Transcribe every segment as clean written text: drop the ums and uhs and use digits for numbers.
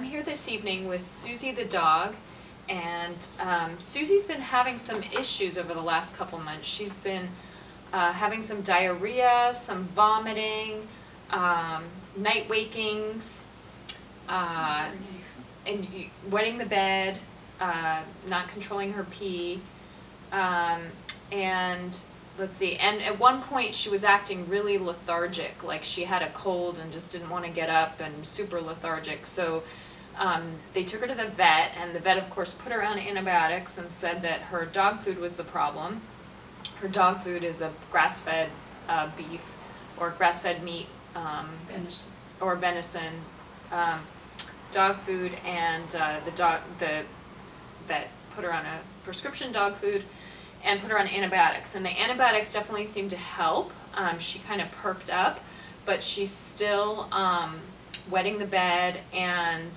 I'm here this evening with Susie the dog, and Susie's been having some issues over the last couple months. She's been having some diarrhea, some vomiting, night wakings, and wetting the bed, not controlling her pee, and let's see, and at one point she was acting really lethargic, like she had a cold and just didn't want to get up, and super lethargic. So they took her to the vet, and the vet of course put her on antibiotics and said that her dog food was the problem. Her dog food is a grass-fed beef or grass-fed meat, Venison. or venison dog food, and the vet put her on a prescription dog food and put her on antibiotics, and the antibiotics definitely seemed to help. She kind of perked up, but she's still wetting the bed and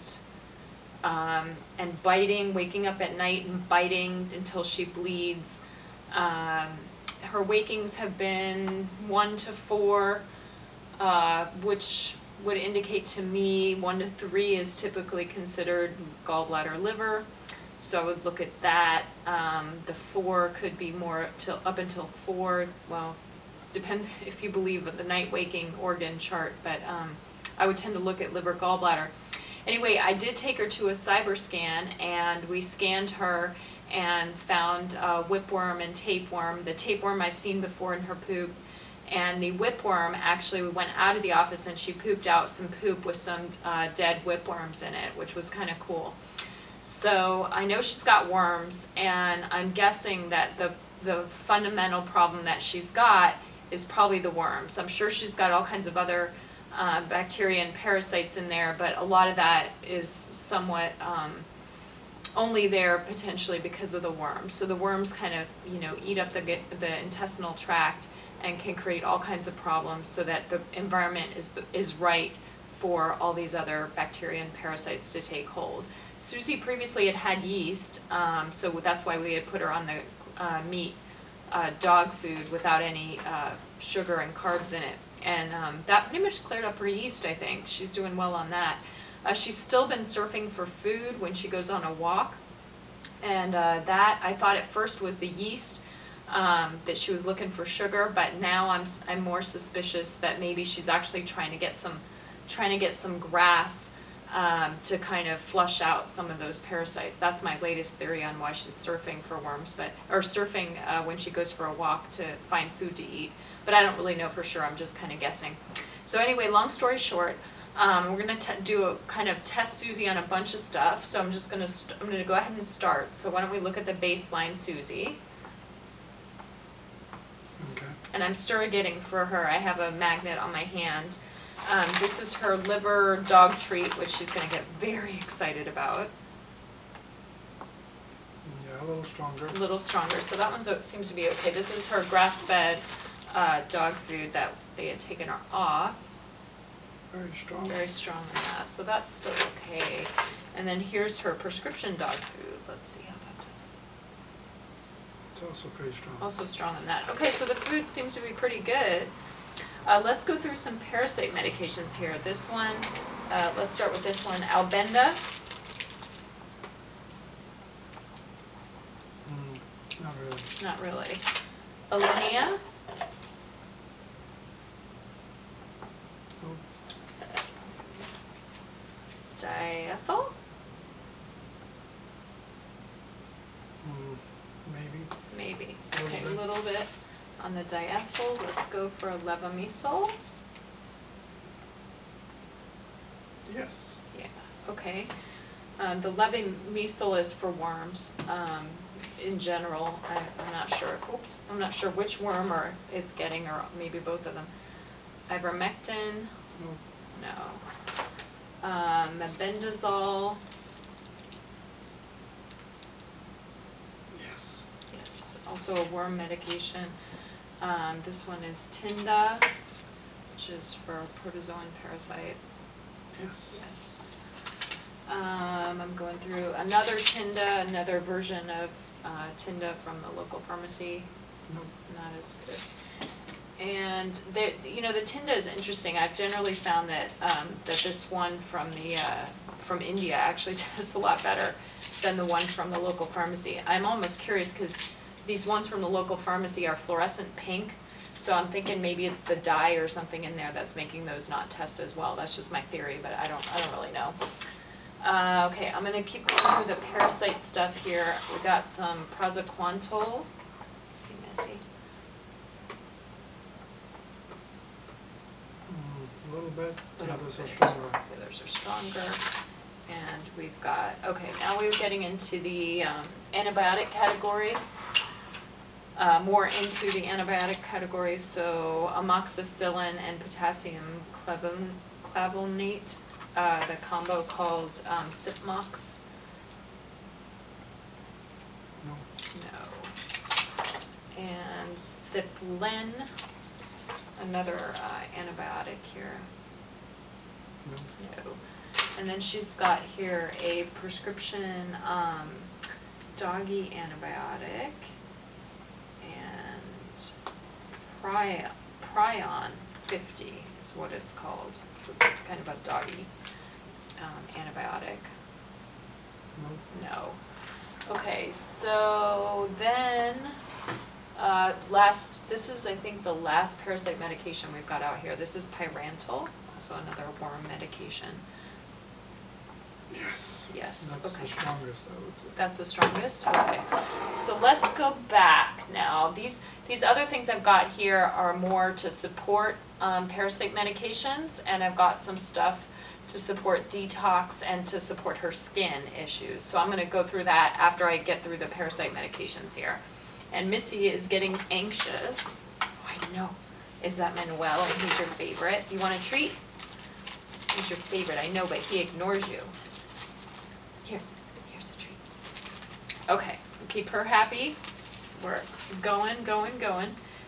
biting, waking up at night and biting until she bleeds. Her wakings have been 1 to 4, which would indicate to me 1 to 3 is typically considered gallbladder liver. So I would look at that. The 4 could be more up until 4. Well, depends if you believe the night waking organ chart, but I would tend to look at liver gallbladder. Anyway, I did take her to a cyber scan, and we scanned her and found whipworm and tapeworm. The tapeworm I've seen before in her poop, and the whipworm, actually we went out of the office and she pooped out some poop with some dead whipworms in it, which was kind of cool. So I know she's got worms, and I'm guessing that the fundamental problem that she's got is probably the worms. I'm sure she's got all kinds of other bacteria and parasites in there, but a lot of that is somewhat only there potentially because of the worms. So the worms kind of, eat up the intestinal tract and can create all kinds of problems, so that the environment is right for all these other bacteria and parasites to take hold. Susie previously had yeast, so that's why we had put her on the meat dog food without any sugar and carbs in it. And that pretty much cleared up her yeast, I think. She's doing well on that. She's still been surfing for food when she goes on a walk. And that, I thought at first was the yeast, that she was looking for sugar, but now I'm more suspicious that maybe she's actually trying to get some grass to kind of flush out some of those parasites. That's my latest theory on why she's surfing for worms, or surfing when she goes for a walk to find food to eat. But I don't really know for sure. I'm just kind of guessing. So anyway, long story short, we're going to do a kind of test Susie on a bunch of stuff. So I'm going to go ahead and start. So why don't we look at the baseline Susie? Okay. And I'm surrogating for her. I have a magnet on my hand. This is her liver dog treat, which she's going to get very excited about. Yeah, a little stronger. A little stronger. So that one seems to be okay. This is her grass-fed dog food that they had taken her off. Very strong. Very strong in that. So that's still okay. And then here's her prescription dog food. Let's see how that does. It's also pretty strong. Also strong in that. Okay, so the food seems to be pretty good. Let's go through some parasite medications here. This one, let's start with this one, Albenda. Not really. Not really. Alinea. Oh, Diethyl. maybe. Maybe. A Okay, a little little bit on the diethyl. Let's go for levamisole. Yes. Yeah, okay. The levamisole is for worms. In general, I'm not sure. Oops, I'm not sure which worm or it's getting, or maybe both of them. Ivermectin. No. No. Mebendazole. Yes. Yes, also a worm medication. This one is Tinda, which is for protozoan parasites. Yes. Yes. I'm going through another Tinda, another version of Tinda from the local pharmacy. Nope. Not as good. And you know, the Tinda is interesting. I've generally found that that this one from India actually does a lot better than the one from the local pharmacy. I'm almost curious because these ones from the local pharmacy are fluorescent pink, so I'm thinking maybe it's the dye or something in there that's making those not test as well. That's just my theory, but I don't really know. Okay, I'm gonna keep going through the parasite stuff here. We got some praziquantel. See, Missy. A little bit. The Little others are bit. stronger. The others are stronger. And we've got, okay, now we're getting into the antibiotic category. More into the antibiotic category, so amoxicillin and potassium clavulnate, the combo called Cipmox. No. No. And Ciplin, another antibiotic here. No. No. And then she's got here a prescription doggy antibiotic and Prion 50 is what it's called. So it's kind of a doggy antibiotic. No. No. Okay, so then this is I think the last parasite medication we've got out here. This is Pyrantel, also another worm medication. Yes. Yes, That's okay. the strongest, I would say. That's the strongest? Okay. So let's go back now. These other things I've got here are more to support parasite medications, and I've got some stuff to support detox and to support her skin issues. So I'm going to go through that after I get through the parasite medications here. And Missy is getting anxious. Oh, I know. Is that Manuel? And he's your favorite. You want a treat? He's your favorite, I know, but he ignores you. Here's a treat. Okay, keep her happy. We're going.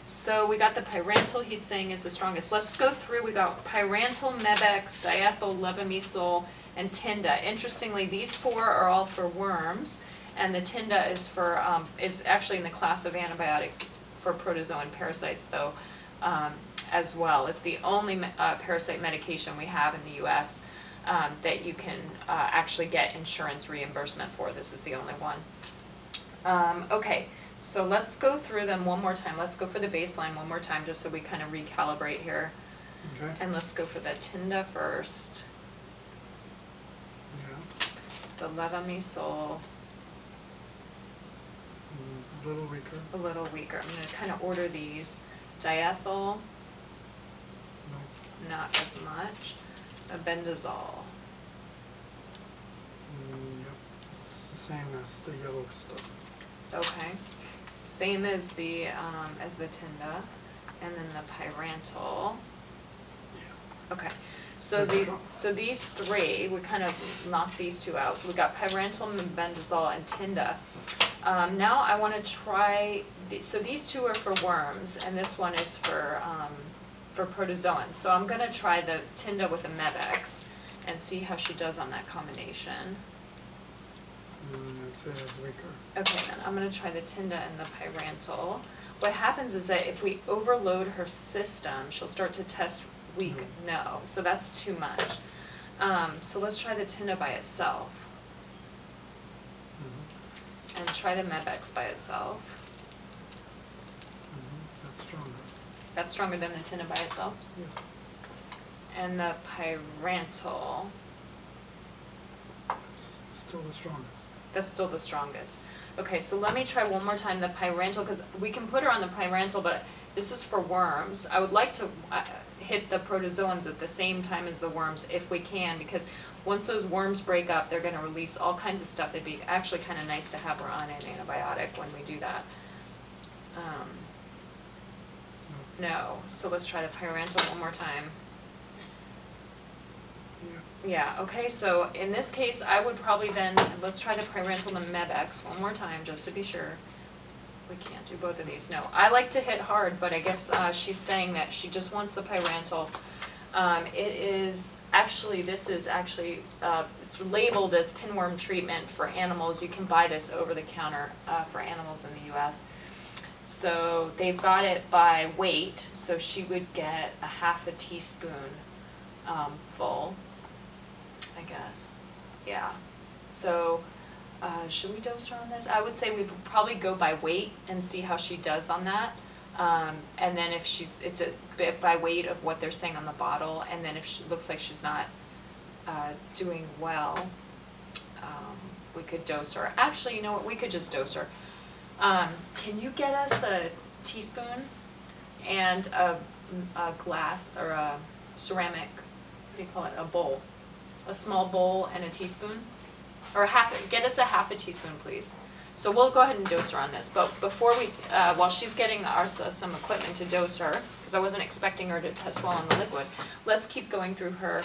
So we got the Pyrantel, he's saying is the strongest. Let's go through. We got Pyrantel, Mebex, diethyl, levamisole, and Tinda. Interestingly, these four are all for worms, and the Tinda is for is actually in the class of antibiotics. It's for protozoan parasites, though, as well. It's the only parasite medication we have in the U.S. That you can actually get insurance reimbursement for. This is the only one. Okay, so let's go through them one more time. Let's go for the baseline one more time just so we kind of recalibrate here. Okay. And let's go for the Tinda first. Yeah. The levamisole. A little weaker. A little weaker. I'm going to kind of order these. Diethyl. No. Not as much. Albendazole. Yep. It's the same as the yellow stuff. Okay. Same as the Tinda, and then the Pyrantel. Yeah. Okay. So these three, we kind of knocked these two out. So we got Pyrantel, albendazole, and Tinda. Now I want to try. So these two are for worms, and this one is for protozoans. So I'm going to try the Tinda with a Mebex and see how she does on that combination. I'd say it's weaker. Okay, then I'm going to try the Tinda and the Pyrantel. What happens is that if we overload her system, she'll start to test weak. No, so that's too much. So let's try the Tinda by itself. And try the Mebex by itself. That's stronger. That's stronger than the Tinda by itself? Yes. And the Pyrantel. It's still the strongest. That's still the strongest. Okay, so let me try one more time the Pyrantel, because we can put her on the Pyrantel, but this is for worms. I would like to hit the protozoans at the same time as the worms if we can, because once those worms break up, they're going to release all kinds of stuff. It'd be actually kind of nice to have her on an antibiotic when we do that. No. So let's try the Pyrantel one more time. Yeah, okay, so in this case, I would probably then, let's try the Pyrantel and Mebex one more time, just to be sure. We can't do both of these, no. I like to hit hard, but I guess she's saying that she just wants the Pyrantel. It is actually, this is actually, it's labeled as pinworm treatment for animals. You can buy this over the counter for animals in the U.S. So they've got it by weight, so she would get a half a teaspoon full, I guess. Yeah. So should we dose her on this? I would say we would probably go by weight and see how she does on that. And then if it's a bit by weight of what they're saying on the bottle, and then if she looks like she's not doing well, we could dose her. Actually, you know what, we could just dose her. Can you get us a teaspoon and a glass or a ceramic, what do you call it, a bowl, a small bowl and a teaspoon? Or get us a half a teaspoon, please. So we'll go ahead and dose her on this, but before we, while she's getting some equipment to dose her, because I wasn't expecting her to test well on the liquid, let's keep going through her,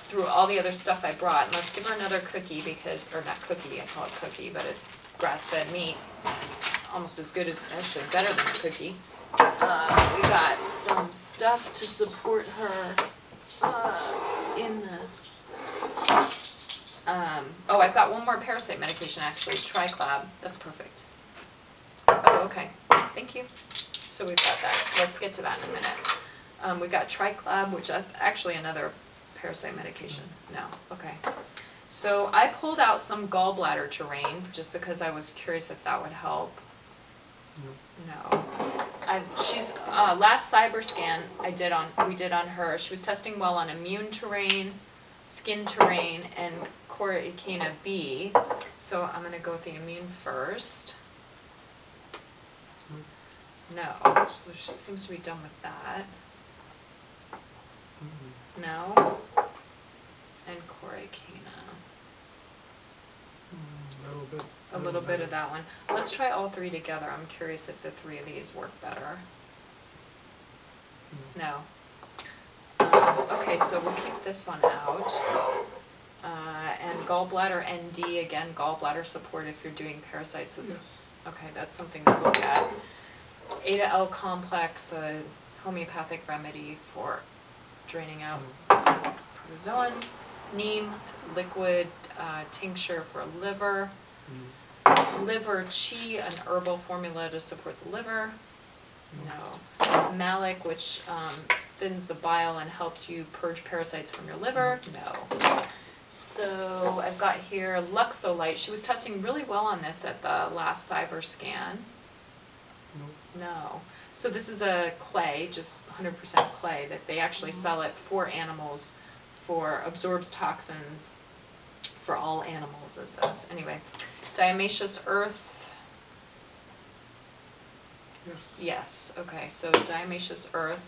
through all the other stuff I brought. And let's give her another cookie because, or not cookie, I call it cookie, but it's grass-fed meat, almost as good as, actually better than a cookie. We got some stuff to support her in the... oh, I've got one more parasite medication actually, Triclab. That's perfect. Oh, okay. Thank you. So we've got that. Let's get to that in a minute. We got Triclab, which is actually another parasite medication. No. Okay. So I pulled out some gallbladder terrain just because I was curious if that would help. No. She's last cyber scan we did on her. She was testing well on immune terrain, skin terrain, and Coriacina B. So I'm going to go with the immune first. No. So she seems to be done with that. No. And Coriacina. A little bit of that one. Let's try all three together. I'm curious if the three of these work better. No. Okay, so we'll keep this one out. And gallbladder ND, again, gallbladder support if you're doing parasites. Yes. Okay, that's something to look at. Eta L complex, a homeopathic remedy for draining out protozoans. Neem, liquid tincture for liver. Liver chi, an herbal formula to support the liver. No. Malic, which thins the bile and helps you purge parasites from your liver. No. So I've got here Luxolite. She was testing really well on this at the last cyber scan. No. So this is a clay, just 100% clay, that they actually sell it for animals, for absorbs toxins for all animals, it says. Anyway, diatomaceous earth. Yes. Yes. Okay. So diatomaceous earth,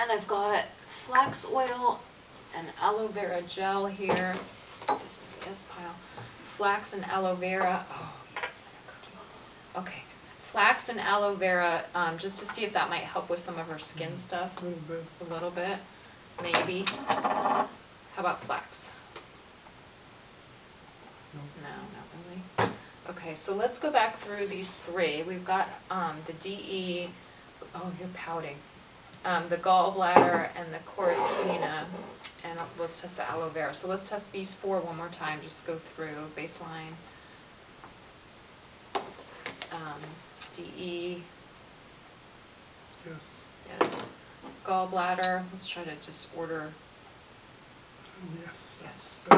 and I've got flax oil and aloe vera gel here. This is the S pile. Flax and aloe vera. Oh, okay. Flax and aloe vera, just to see if that might help with some of her skin stuff. A little bit. A little bit, maybe. How about flax? No, not really. Okay, so let's go back through these three. We've got the DE, oh, you're pouting, the gallbladder and the Coriacina, and let's test the aloe vera. So let's test these four one more time, just go through baseline. DE. Yes. Yes. Gallbladder, let's try to just order. Yes. Yes.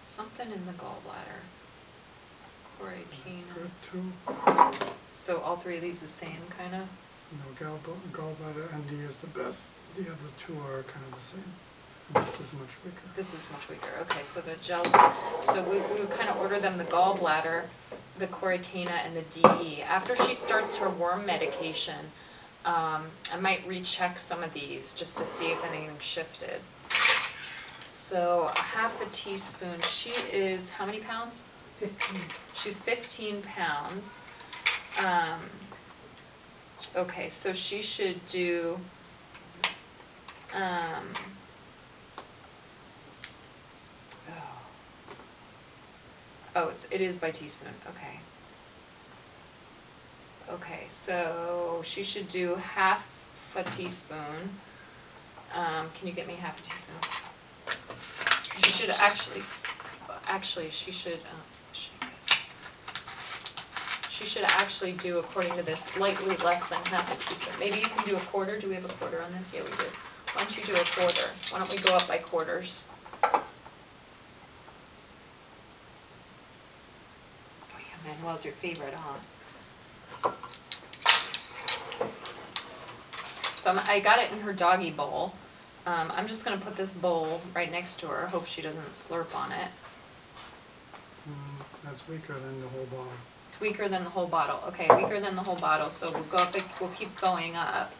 Something in the gallbladder. Coriacina. So all three of these the same kind of? No, gallbladder ND is the best. The other two are kind of the same. And this is much weaker. This is much weaker. Okay, so the gels. So we would kind of order them the gallbladder, the Coriacina, and the DE. After she starts her worm medication, I might recheck some of these just to see if anything shifted. So a half a teaspoon. She is how many pounds? 15. She's 15 pounds. Okay, so she should do it is by teaspoon. Okay. Okay, so she should do half a teaspoon. Can you get me half a teaspoon? She should actually she should She should actually do, according to this, slightly less than half a teaspoon. Maybe you can do a quarter. Do we have a quarter on this? Yeah, we do. Why don't you do a quarter? Why don't we go up by quarters? Oh yeah, Manuel's your favorite, huh? So I got it in her doggy bowl. I'm just going to put this bowl right next to her. Hope she doesn't slurp on it. That's weaker than the whole bottle. It's weaker than the whole bottle. Okay, weaker than the whole bottle. So we'll go up. We'll keep going up.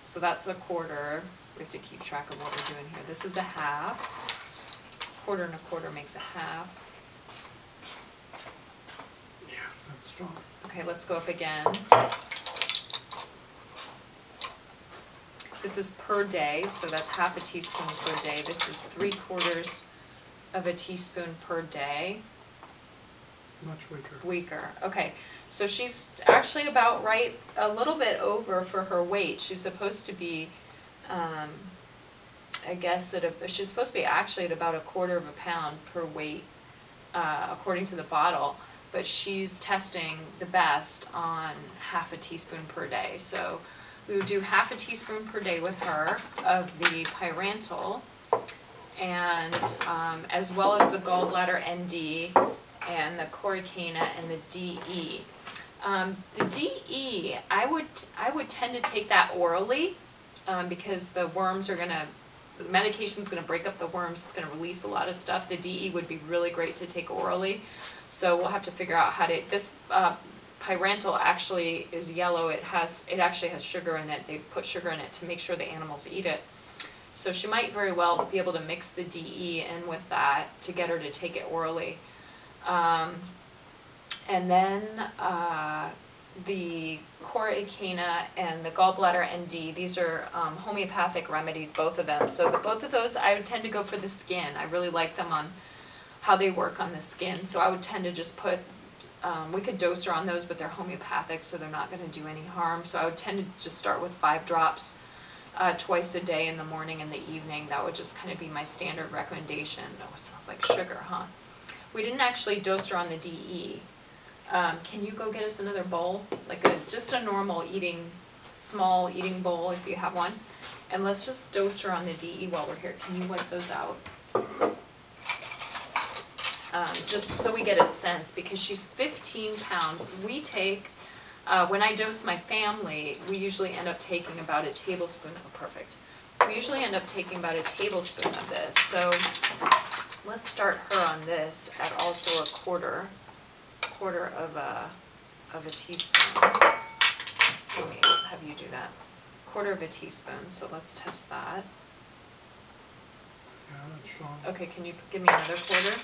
So that's a quarter. We have to keep track of what we're doing here. This is a half. Quarter and a quarter makes a half. Yeah, that's strong. Okay, let's go up again. This is per day, so that's half a teaspoon per day. This is 3/4 of a teaspoon per day. Much weaker. Weaker. Okay, so she's actually about right, a little bit over for her weight. She's supposed to be, I guess, she's supposed to be actually at about 1/4 of a pound per weight, according to the bottle. But she's testing the best on half a teaspoon per day. So we would do half a teaspoon per day with her of the pyrantel, and as well as the gallbladder ND and the coracanea and the DE. The DE, I would tend to take that orally because the worms are gonna, the medication's gonna break up the worms. It's gonna release a lot of stuff. The DE would be really great to take orally. So we'll have to figure out how to. This pyrantel actually is yellow. It actually has sugar in it. They put sugar in it to make sure the animals eat it. So she might very well be able to mix the DE in with that to get her to take it orally. And then the coracanea and the gallbladder ND, these are homeopathic remedies, both of them. So both of those, I would tend to go for the skin. I really like them on how they work on the skin. So I would tend to just put, we could dose her on those, but they're homeopathic, so they're not going to do any harm. So I would tend to just start with 5 drops twice a day, in the morning and the evening. That would just kind of be my standard recommendation. Oh, it smells like sugar, huh? We didn't actually dose her on the DE. Can you go get us another bowl? Like just a normal small eating bowl if you have one. And let's just dose her on the DE while we're here. Can you wipe those out? Just so we get a sense, because she's 15 pounds. We take, when I dose my family, we usually end up taking about a tablespoon. Oh, perfect. We usually end up taking about a tablespoon of this. So let's start her on this at also a quarter of a teaspoon. Let me have you do that. 1/4 of a teaspoon. So let's test that. Yeah, that's strong. Okay, can you give me another quarter?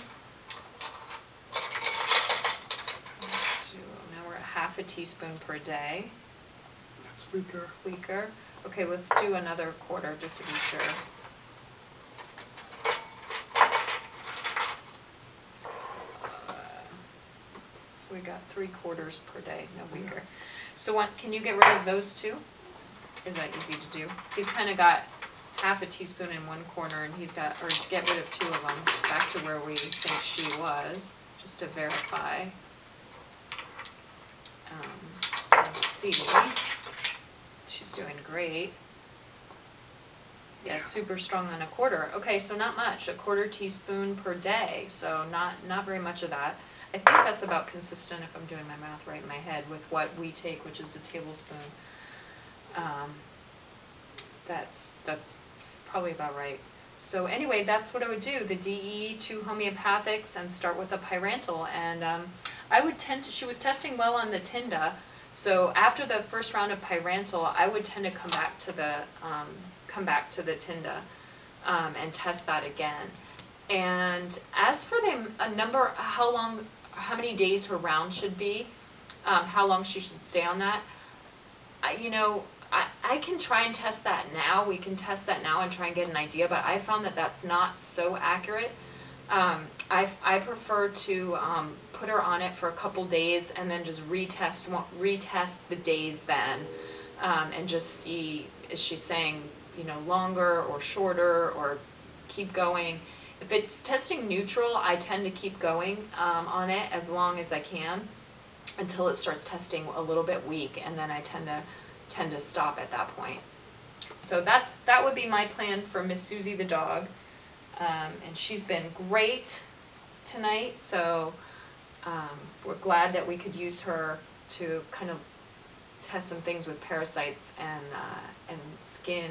Let's do, now we're at half a teaspoon per day. That's weaker. Weaker. Okay, let's do another quarter just to be sure. So we got 3/4 per day, no weaker. So can you get rid of those two? Is that easy to do? He's kind of got half a teaspoon in one corner, and he's got, or get rid of 2 of them, back to where we think she was, just to verify. Let's see. She's doing great. Yeah, super strong on a quarter. Okay, so not much, 1/4 teaspoon per day, so not very much of that. I think that's about consistent, if I'm doing my math right in my head, with what we take, which is a tablespoon. That's probably about right. So anyway, that's what I would do. The DE, 2 homeopathics, and start with a pyrantel. And I would tend to, she was testing well on the Tinda, so after the first round of pyrantel, I would tend to come back to the Tinda and test that again. And as for the number, how many days her round should be, how long she should stay on that, I can try and test that now. We can test that now and try and get an idea, but I found that that's not so accurate. I prefer to put her on it for a couple days and then just retest the days then, and just see, is she saying, longer or shorter, or keep going. If it's testing neutral, I tend to keep going on it as long as I can. until it starts testing a little bit weak, and then I tend to stop at that point. So that would be my plan for Miss Susie the dog. And she's been great tonight, so we're glad that we could use her to kind of test some things with parasites and skin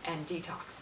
and detox.